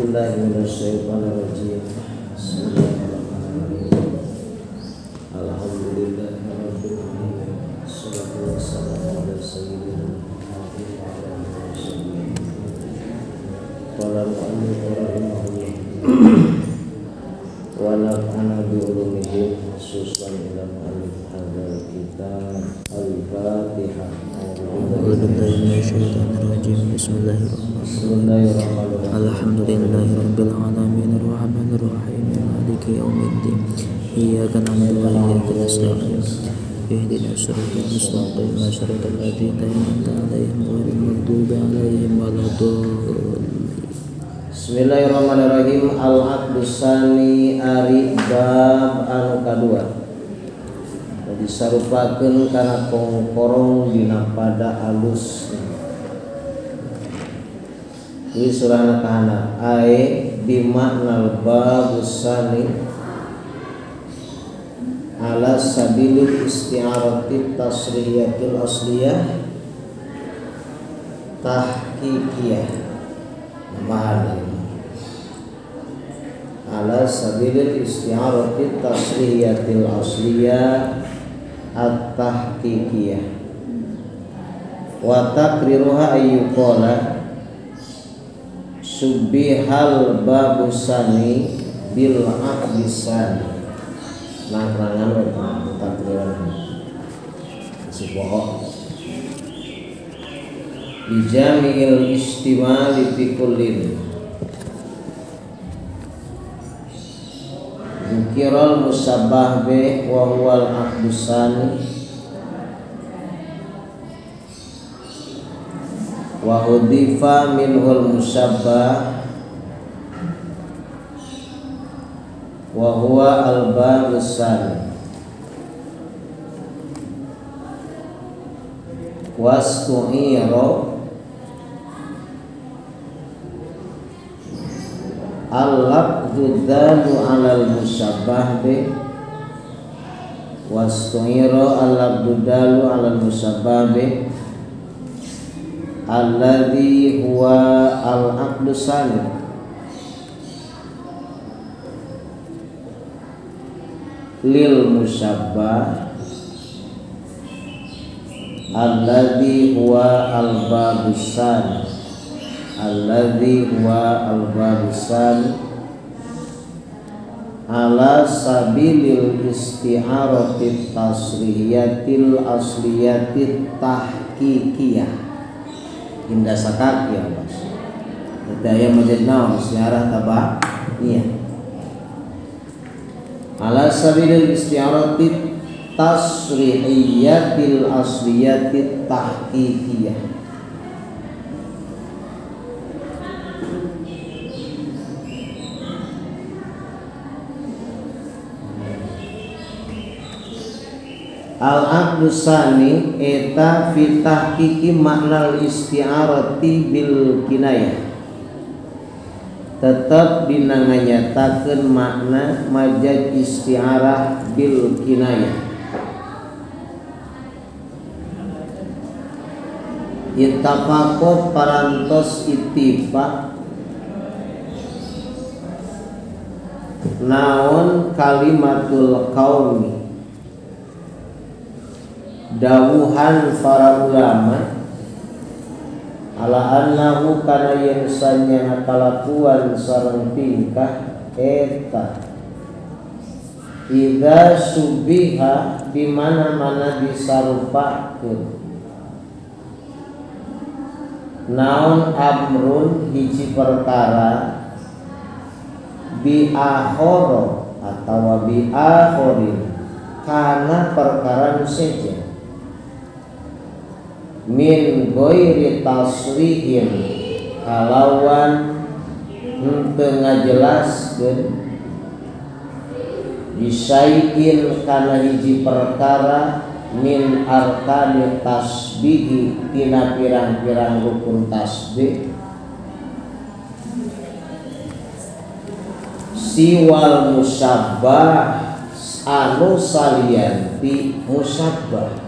billahi minasyaitonir rajim. Bismillahirrahmanirrahim. Alhamdulillahirabbil alamin. Wassalatu wassalamu ala sayyidina Muhammadin wa ala alihi wasallam. Qala al-mu'allif rahimahullah wa nafa'ana bi ulumihi khususan ila mu'allif hadzal kitab al-Fatihah. Bismillahirrahmanirrahim. Alhamdulillahirabbil alamin arrahmanir rahim maliki yaumiddin. Iyyaka na'budu wa iyyaka nasta'in. Ihdinas siratal mustaqim siratal ladzina an'amta 'alaihim ghairil maghdubi 'alaihim waladdallin. Bismillahirrahmanirrahim. Al-Aqdusani ari bab anu kadua. Disarupakeun kana kongkorong dina pada alus. Ini surah kahana ai bimaknal babusani ala sabilil isti'arati tasriyatil asliyah tahqiqiyah. Namanya ala sabilil isti'arati tasriyatil asliyah at-tahqiqiyah wa taqriruha ayyuqala subbihal babusani bil aqdisani. Nangrangan takriran sebuah bijami'il istimali fi kullin Zikirul musabbah bi wa huwal aqdusani wa hudifa minhul musabbah wa huwa al-babusani wastu'iro al-lafdhu dalu alal musabbah bi wastu'iro al-lafdhu dalu alal musabbah bi alladhi huwa al-aqdusani lil musabbah alladhi huwa al-babusan alladhi huwa al-babusan ala sabilil isti'arati tasrihiyatil asliyatit tahqiqiyah. Indah sakak ya Mas. Daya madina isti'arah tabah iya. Ala sabilil isti'arati tasrihiyatil asliyatit tahqiqiyah. Al-aqdusani eta fi tahqiqi makna isti'arati bil kinayah. Tetap dina nganyatakeun makna majaz isti'arah bil kinayah. Ittafaqo parantos ittifaq naon kalimatul qaumi dawuhan para ulama ala annahu kana yansanya kalakuan sareng tingkah eta idza subiha di mana-mana disarupakeun naon amrun hiji perkara bi akhoro atawa bi akhorin kana perkara nu sejen min ghairi tasrihin kalawan henteu ngajelaskeun bisaiin kana hiji perkara min arkani tasbih tina pirang-pirang rukun tasbih siwal musabbah anu salianti musabbah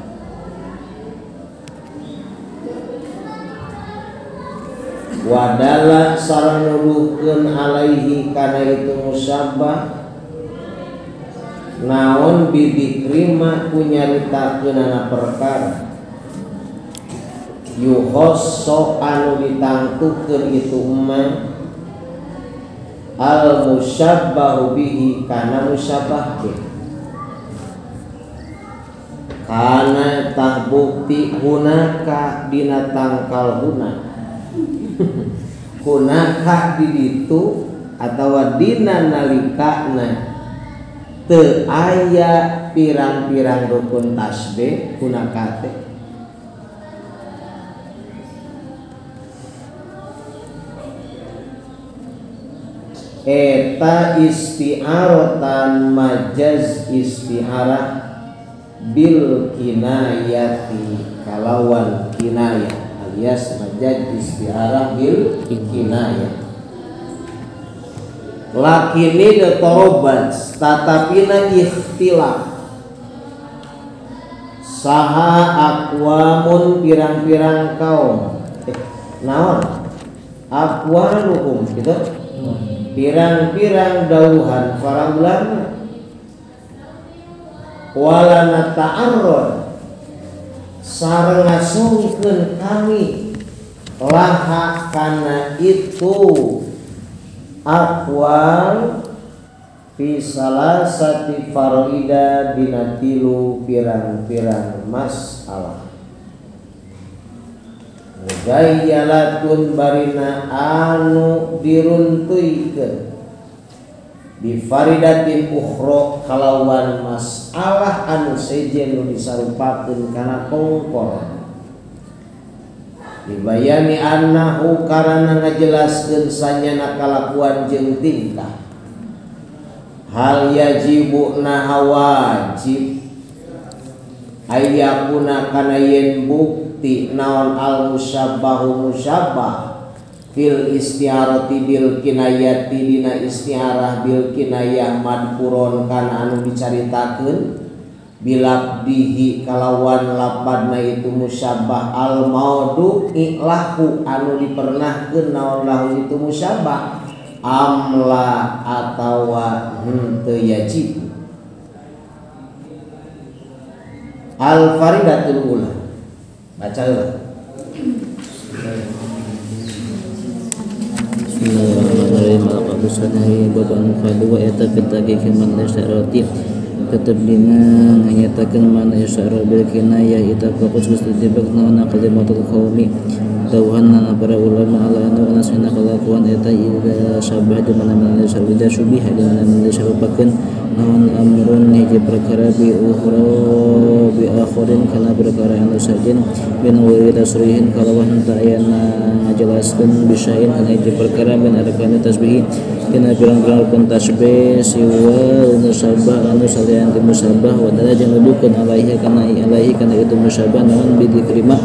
wadala sareng nuduhkeun alaihi kana itu musyabbah naon bidikrima kunyaritakeunana perkara yuhosso anu ditangtukeun itu emang al musyabbahu bihi kana musyabbah kana tah bukti hunaka dina tangkal hunaka di ditu atawa dina nalikana teu aya pirang-pirang rukun tasbih hunaka teh eta isti'aratan majaz isti'arah bil kinayati kalawan kinayah alias majaz isti'arah bil kinayah lakini detorobat tatapina ikhtilaf saha aqwamun pirang-pirang kaum naon aqwaluhum gitu pirang-pirang dauhan para ulama walana ta'arrud sareng ngasungkeun kami laha kana itu aqwal fi salasati farida dina tilu pirang-pirang masalah Gayyalatun barina anu diruntuykeun bifaridatin ukhra kalawan masalah anu sejen nu disarupakeun kana kongkor dibayani annahu karana ngajelaskeun sanyana kalakuan jeung tingkah hal yajibu naha wajib ayyakuna kana yen bukti naon al musabbahu musabbah fil istiarati bil kinayati dina istiarah bil kinayah madpuron kana anu dicaritakeun bilabdihi kalawan lapadna itu musabbah al maudu ilahu anu dipernahkeun naon lahu itu musabbah amla atawa henteu yajib al faridatul ula baca lah. Bismillahirrahmanirrahim. Al-Qadusana babaan khadu wa yatafitaki kiman nasyarati tetap dina nganyatakeun mana isyara bil kinayah ita fokus kustibak naon kalimatul qaumi tauhanna para ulama ala anu anasna kalakuan eta ida sabah di mana-mana sabida subih di mana-mana sarupakeun naon amrun hiji perkara bi ukhra bi akhirin kana perkara anu sajen bin wiri tasrihin kalawan ta ayana ngajelaskeun bisain kana hiji perkara bin arkan tasbih dina pirang-pirang rukun tasbih siwa musabah anu salian ti musabah wa darajah nudukeun alaihi kana itu musabah naon bi dikrima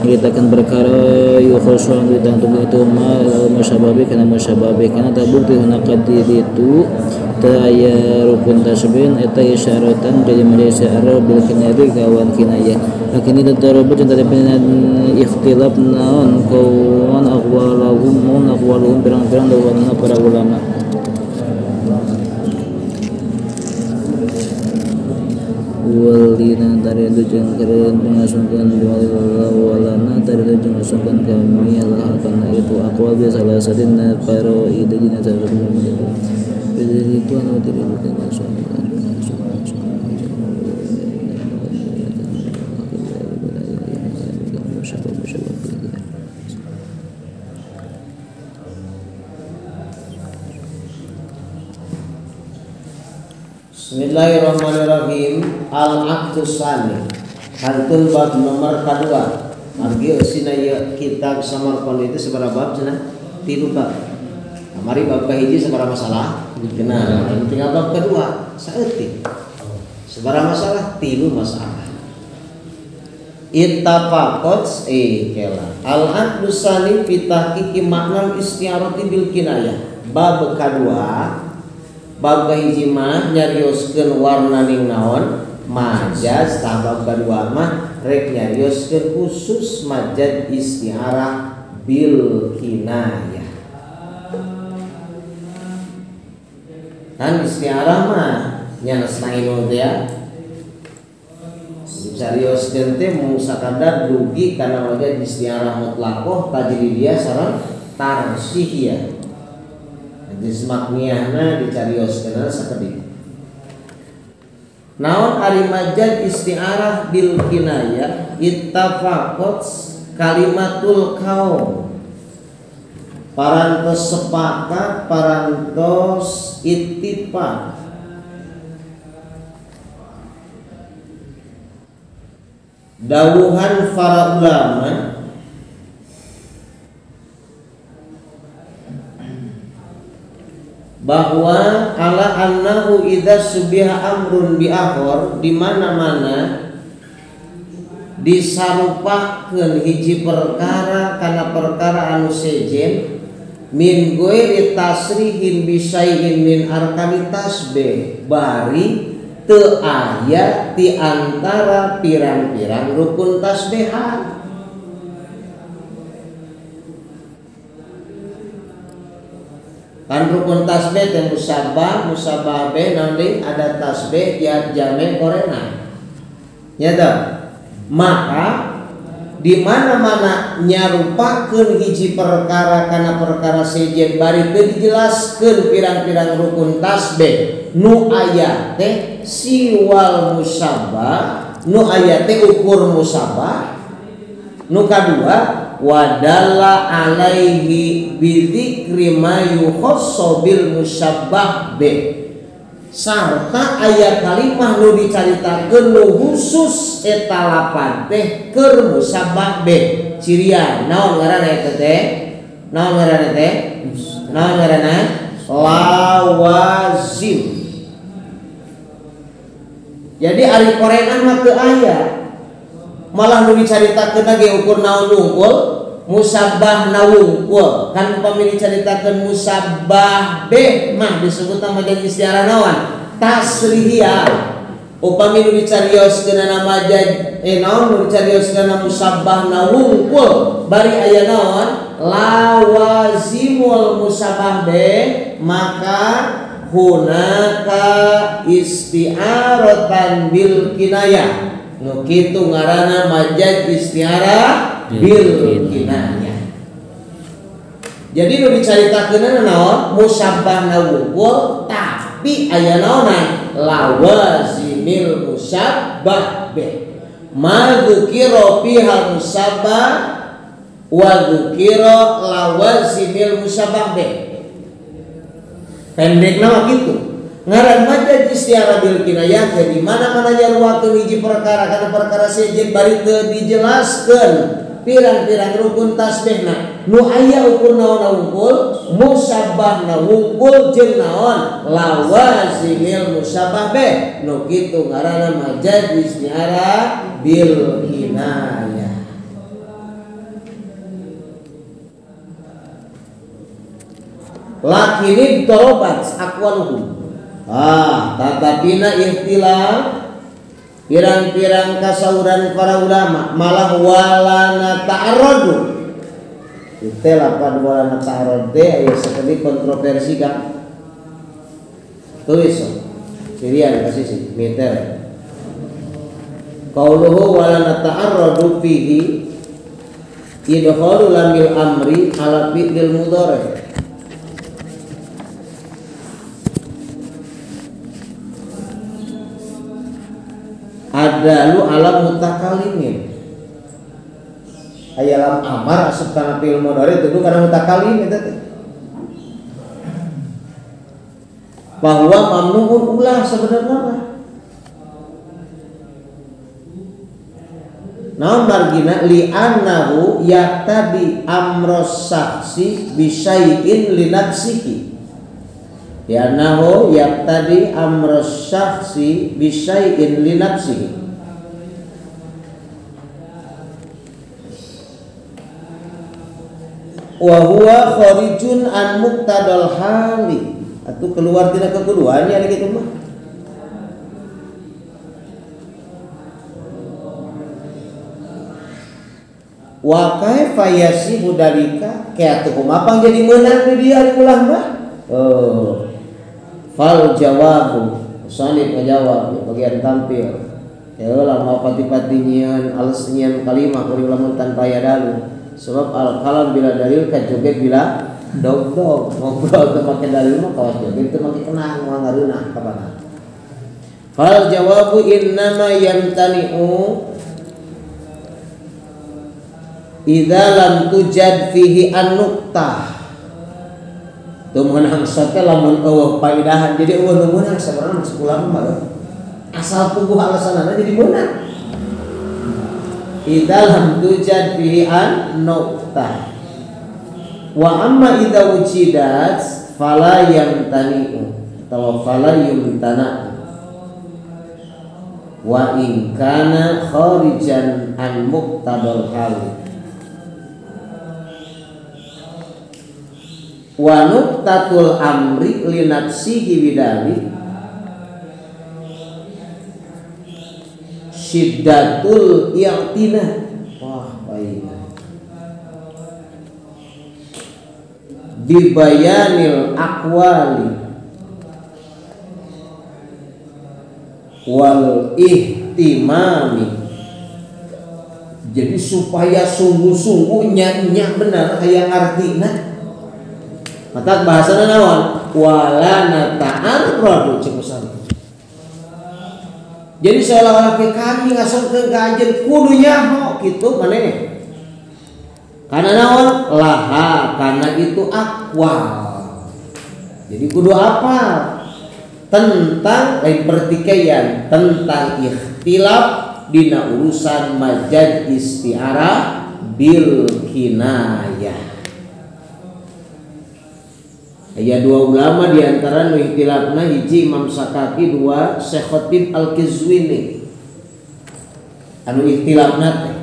nyaritakeun perkara yukhosu anu ditantung itu ma musabah kana musabah kana tabukti hunaka di itu teu aya rukun tasbih eta isyaratan jadi isyarah bil kinayah kawan kinayah lakin itu tarobat tadi ikhtilaf naon kawan aqwaluhum pirang-pirang dawana para ulama walina dari itu jeung keren mengasungkan walana dari itu jeung mengasungkan kami Allah karena itu aqwal bi salah sadina para ide dina cara jadi itu anu diribukan masalah Bismillahirrahmanirrahim. Al-Aqdus Sani hantun bab nomor kedua. Argi usina kitab Samarqand itu seberapa bab cenah? 3 bab. Mari bab kahiji seberapa masalah? Kenal. Tinggal bab kedua saeutik. Seberapa masalah? 3 masalah. Ittafaqat kela. Al-Aqdus Sani fi tahqiqi makna istiarati bil kinayah. Bab kedua bab kahiji mah nyarioskeun warnaning naon majaz tah bab kadua mah rek nyarioskeun khusus majaz istiarah bil kinayah. Kan istiarah mah nya nainu teh ya. Carioskeun teh mun sakadar dugi kana wajah istiarah mutlaqah tajri dia sareng tarsihiyah. Jadi makniyahna dicarioskeun sakedik. Naon ari majaz isti'arah bil kinayah ittafaqat kalimatul qaum. Parantos sepakat, parantos ittifaq. Dawuhan para ulama bahwa ala annahu idza subiha amrun bi akhar, di mana-mana disarupakeun hiji perkara kana perkara anu sejen min ghairi tasrihin bi syai'in min arkani tasbih, bari teu aya ti antara pirang-pirang rukun tasbihan. Kan rukun tasbih teh musabah, musabah be nanti ada tasbih ya jame korena. Nyata. Maka di mana-mana nyarupakeun hiji perkara kana perkara sejen bari teu dijelaskeun pirang-pirang rukun tasbih nu aya teh siwal musabah, nu aya teh ukur musabah. Nu kadua wadalla alaihi bidzikri ma yukhassu bil musabbah be, sarta aya kalimah nu dicaritakeun nu khusus eta lapan teh keur musabbah be. Cirian naon ngaranna eta teh? Naon ngaranna teh? Naon ngaranna? Lawazim. Jadi ari korenan mah teu aya. Malah nu dicaritakeun ge ukur naon wungkul, musabbah na wungkul. Kan upami dicaritakeun musabbah be mah disebut nama jadi istiarah naon? Tasrihiyah. Upami nu dicarioskeun na majaz naon nu dicarioskeun na musabbah na wungkul, bari aya naon? Lawazimul musabbah be, maka hunaka isti'aratan bil kinayah. Nu kitu ngaranna majaz istiarah bil kinayah. Jadi nu dicaritakeun naon? Musabbah na wungkul tapi aya naonan? Lawazimil musabbah be. Ma dzukira fiha musabbah wa dzukira lawazimil musabbah be. Pendekna mah kitu. Ngaran majaz istiarah bil kinayah di mana-mana nyaruakeun hiji perkara kana perkara sejen bari teu dijelaskeun pirang-pirang rukun tasbihna. Nu aya ukur naon wungkul, musabbahna wungkul jeung naon? Lawazimil musabbah be. Nu kitu ngaranna majaz istiarah bil kinayah. Lakini dorobat aqwaluhum. Tatapina ihtilaf pirang-pirang kasauran para ulama malah walana ta'arradu. Itu lapan walana ta'arradu aya sakedik kontroversi kan. Tulis Sirian kasih sih meter. Qauluhu walana ta'arradu fihi idkhalu lamil amri ala fi'lil mudhari. Ada lu alam mutakalimin. Aya lam amar asup kana fi'il mudhari itu kana mutakalim eta teh. Bahwa mamnuun ulah sebenarnya mah. Naon margina li annahu yaqtadi amros saksi bi syai'in li nafsihi. Ya nahu yaqtadi amros syakhsi bi syai'in li nafsihi. Wa huwa kharijun an muqtadal hali. Atuh keluar tina keduanya ari kitu mah. Wa kaifa yasihu dalika kayak tuh kumapang jadi menang di dia ulah mah. Fal jawabu sanid ngajawab bagian tampil. Ya lama pati-pati nyian alus nyian kalimah kuring lamun tanpa aya dalil. Sebab al kalam bila dalil ka joget bila dog ngobrol teu make dalil mah kawas joget teu make kenang mah ngareunah kapana. Fal jawabu innama yamtani'u idza lam tujad fihi an-nuqtah. Tuh menang sate lamun eueuh paidahan jadi eueuh nu meunang sabarang masuk ulama mah asal puguh alasanana jadi meunang. Idza lam tujad fihi an-nuqtah wa amma idza wujidat fala yamtani'u atau fala yumtana wa in kana kharijan an muqtadal hal. Wa nuqtatul amri li nafsihi bidali syiddatul i'tina. Wah baik. Bibayanil aqwali wal ihtimami. Jadi supaya sungguh-sungguh nya benar aya artina. Mata bahasana naon? Wala nata'arradu cek usah. Jadi seolah-olah ke kami ngasongkeun ka anjeun kudu nyaho kitu manehna. Karena naon? Laha karena itu aqwal. Jadi kudu apa? Tentang lain pertikaian tentang ikhtilaf dina urusan majaz isti'arah bil kinayah. Aya dua ulama diantara nu ikhtilafna hiji Imam Sakaki dua Syekhuddin Al-Qizwini anu ikhtilafna teh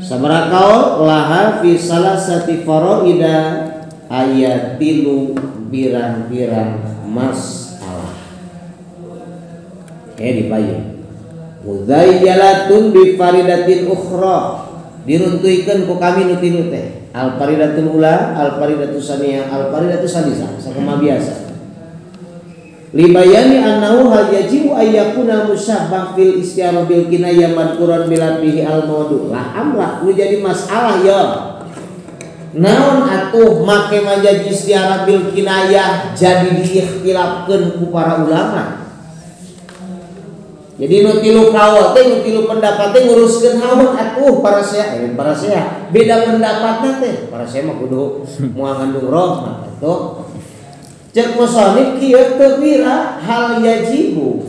sabaraha kaul laha fi salasati faraida aya tilu birang-birang masalah dibayar muzayyalatun bi faridatin ukhra diruntuikeun ku kami nu tilu teh al faridatul ula, al faridatus saniyah, al faridatus salisah, sakoma biasa. Libayani annahu hal yajibu ayyakuna musyabbah fil isti'arah bil kinayah madkuran bila bihi al mawdu. Lah amrah nu jadi masalah ya. Naon atuh make majaz isti'arah bil kinayah jadi diikhtilafkeun ku para ulama. Jadi nu tilu kaul teh nu tilu pendapat teh nguruskeun haun atuh para saya beda pendapatna teh para saya mah kudu moal ngandung roh mah atuh cek musannif kieu teu wira hal yajibu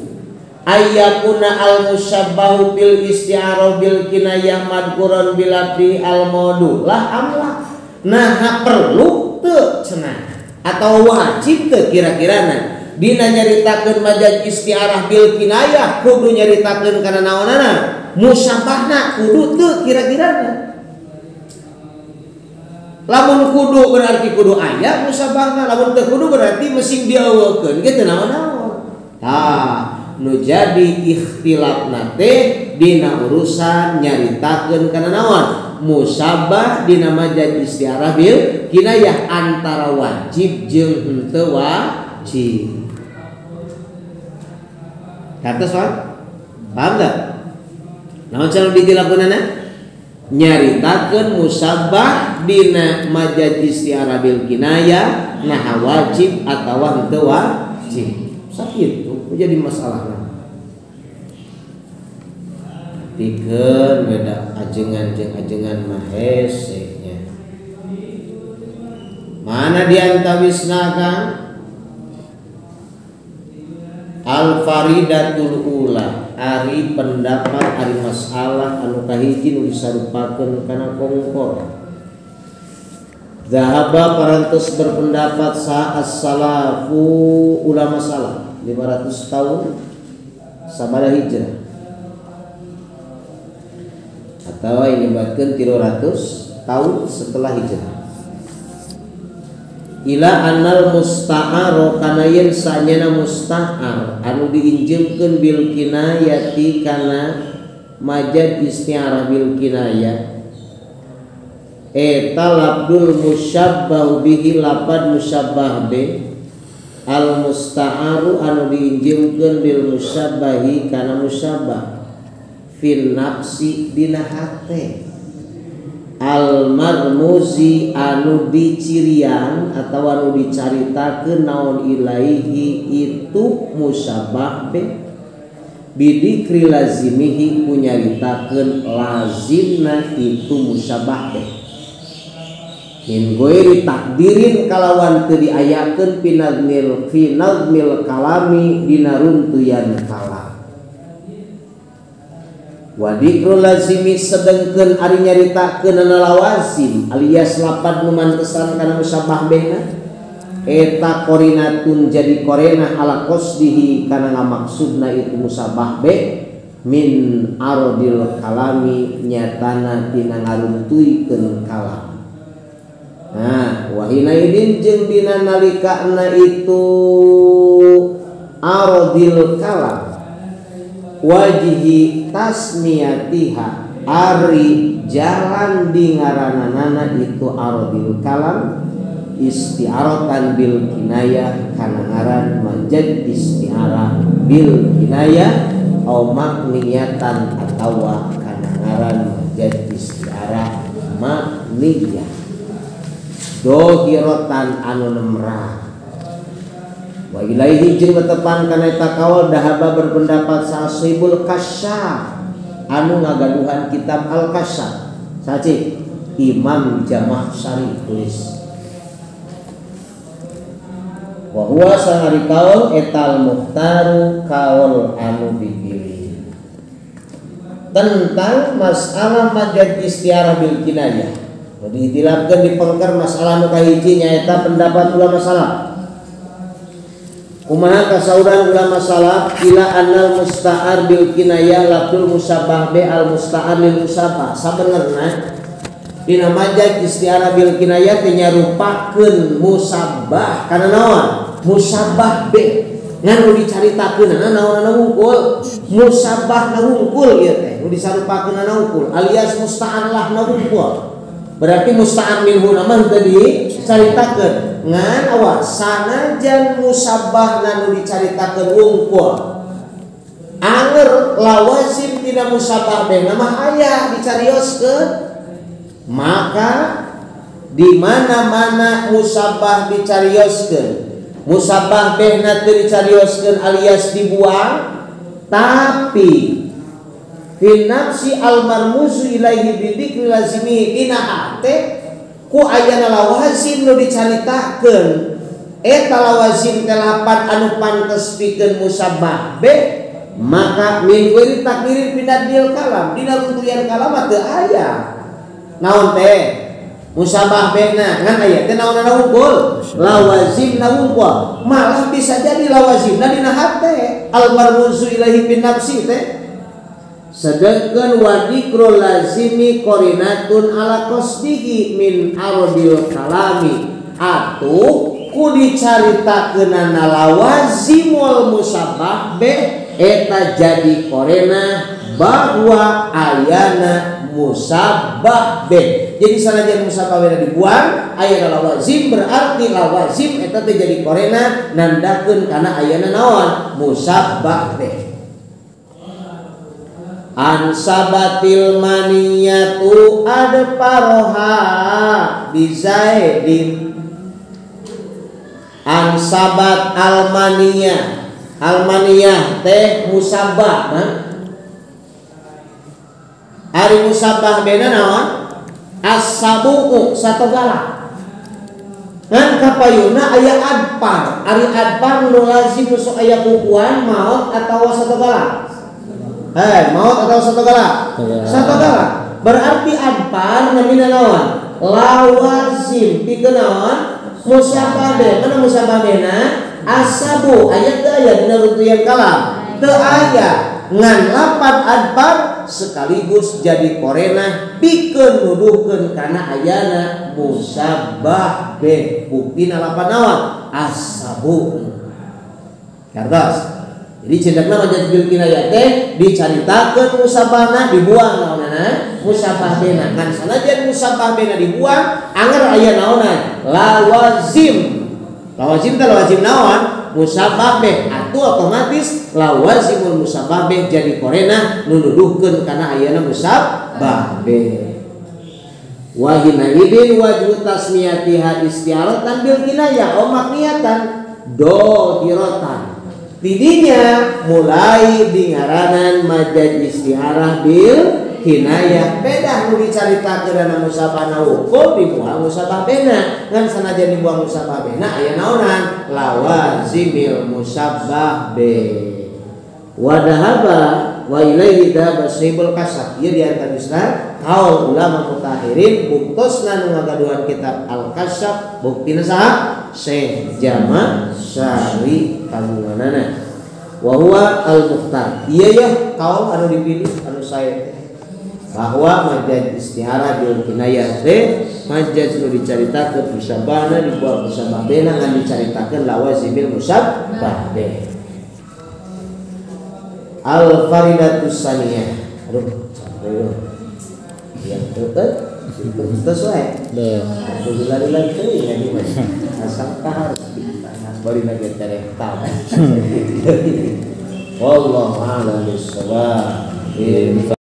ayyakuna al musyabbahu bil isti'arah bil kinayah madkuran bil abdi al maudu lah amlah nah perlu teu cenah atau wajib teu kira-kirana dina nyaritakeun majaz isti'arah bil kinayah kudu nyaritakeun kana naonana musyabahna kudu teu kira-kirana. Lamun kudu berarti kudu aya musyabahna, lamun teu kudu berarti mesin dieuweukeun ge teu naon-naon. Tah nu jadi ikhtilafna teh dina urusan nyaritakeun kana naon musyabah dina majaz isti'arah bil kinayah antara wajib jeung henteu wajib. Kata soal paham gak? Naon cara didilakeunana? Nyaritakeun musabbah dina majaz isti'arah bil kinayah nah wajib atawa henteu wajib. Sakitu jadi masalahna. Pikeun beda ajengan jeung ajengan mah hese nya. Mana diantawisna kan? Al-faridatul ula ari pendapat ari masalah anu kahiji nu disarupakeun kana kongkor. Zahaba parantos berpendapat sa as-salafu ulama salaf 500 tahun sabada hijrah atau yang nyebutkeun 300 tahun setelah hijrah. Ila annal musta'ar kana yen sanyana musta'ar anu diinjemkeun bil kinayati kana majaz isti'arah bil kinayah eta labdul musyabbah bihi lapad musyabbah be al musta'aru anu diinjimkeun bil musyabbahi kana musyabbah fil nafsi dina hate al marmuzi anu dicirian atau anu dicaritakeun naon ilaihi itu musyabbah be bidikri lazimihi kunyaritakeun lazimna itu musyabbah be min goiri takdirin kalawan teu diayakeun fi nazmil kalami dina runtuyan kalam wa dikrul lazimi sedengkeun ari nyaritakeun lawazim alias lapad nu mantesan kana musyabbah behna eta qorinatun jadi qorena ala qasdihi kana ngamaksudna itu musyabbah be min aradil kalami nyatana tina ngaruntuykeun kalam. Nah, wahina idin jeung dina nalikana itu aradil kalam wajihi tasmiyatiha ari jalan di ngaranana itu aradil kalam isti'aratan bil kinayah kana ngaran manjad isti'arah bil kinayah au makniyatan atawa kana ngaran manjad isti'arah makniyah dohiratan anu nemrah wa ilaihi jeung tepan kana eta kaul dahaba berpendapat sahibul kasyaf anu ngagaduhan kitab al kasyaf saci Imam Jamakhsyari tulis wa huwa sangari kaul etal muhtaru kaul anu dipilih tentang masalah majad istiarah bil kinayah. Jadi ditilapkeun di pengker masalah nu kahiji nyaeta pendapat ulama salaf. Kumaha kasauran ulama salaf ila annal musta'ar bil kinayah labdul musyabbah bi al musta'ar lil musyabbah. Sabenerna dina majad istiarah bil kinayah teh nyarupakeun musabbah kana naon? Musabbah be ngan nu dicaritakeun naon ngungkul musabbah na ngungkul ieu teh nu disarupakeun na ngungkul alias musta'an lah na ngungkul berarti musta'an minhu namah tadi dicaritakeun ngan awas sanajan musabbah na nu dicaritakeun ngungkul anger lawazim tina musabbah be namah aya dicarioskeun maka di mana-mana musabbah dicarioskeun musabbah behna teu dicarioskeun alias dibuang tapi fi nafsi al marmuzu ilaihi bidikri lazimi dina hate ku ayana lawazim nu dicaritakeun eta lawazim teh lapan anu pantes pikeun musabbah be maka min ghairi takdirin pinadil kalam dina runtuyan kalam teu aya naon teh musabbah behna ngan aya teh naon ngungkul lawazim na ngungkul malah bisa jadi lawazimna dina hate al marmuzu ilaihi bin nafsi teh sedangkan wadikrul lazimi qorinatun ala qasdihi min aradil kalami atuh ku dicaritakeunana lawazimul musabbah be eta jadi qorena bahwa ayana musabbah be. Jadi sanajan musabbah be dibuang ayana lawazim berarti lawazim eta teh jadi qorena nandakeun kana ayana naon musabbah be. Ansabatil maniyatu adparoha bizaidin ansabat almaniyah teh musabbah ari musabbah bena naon as-sabu'u satogala ngan kapayuna aya adpar ari adpar nu lazim nu sok aya bukuan maot atawa satogala maut atau satogala? Satogala. Berarti adpar namina naon? Lawazim pikeun naon? Musabbah be. Mana musabbah bena? Asabu ayat teh aya dina runtuyan kalam. Teu aya ngan lapan adpar sekaligus jadi qorena pikeun nuduhkeun kana ayana musabbah be. Buktina lapan naon? Asabu. Kartos. Jadi cendekna majad bil kinayah teh dicaritakeun musabbahna dibuang naonana musabah bena kan sanajan musabah bena dibuang anggar aya naonan lawazim teh lawazim naon musabah be atuh otomatis lawazimul musabah be jadi korena nududuhkeun kana ayeuna musabah be wa hina idin wajhu tasmiyatiha istiaratan bil kinayah omak niatan dohiratan tidinya mulai dingaranan majaz istiarah bil kinayah beda nu dicaritakeun dana musabahna wukul dibuang musabah bena ngan sanajan dibuang musabah bena aya naonan lawazimil musabah be wadahaba wa ilaihi dhaba sahibul kasab ieu diantarana kaul ulama mutaakhirin buktusna nu ngagaduhan kitab al-kasab buktina saha Syekh Jama' Syari kagunganana wa huwa al-mukhtar ieu ya kaul anu dipilih anu sae bahwa majaz istiarah bil kinayah teh majaz nu dicaritakeun musabahna dibuang musabah bena ngan dicaritakeun lawazimil musabah be al faridatus saniyah aduh yang terus wae alhamdulillah teh ya di mana asal kahar bari lagi tarek tahu wallahu a'lam bissawab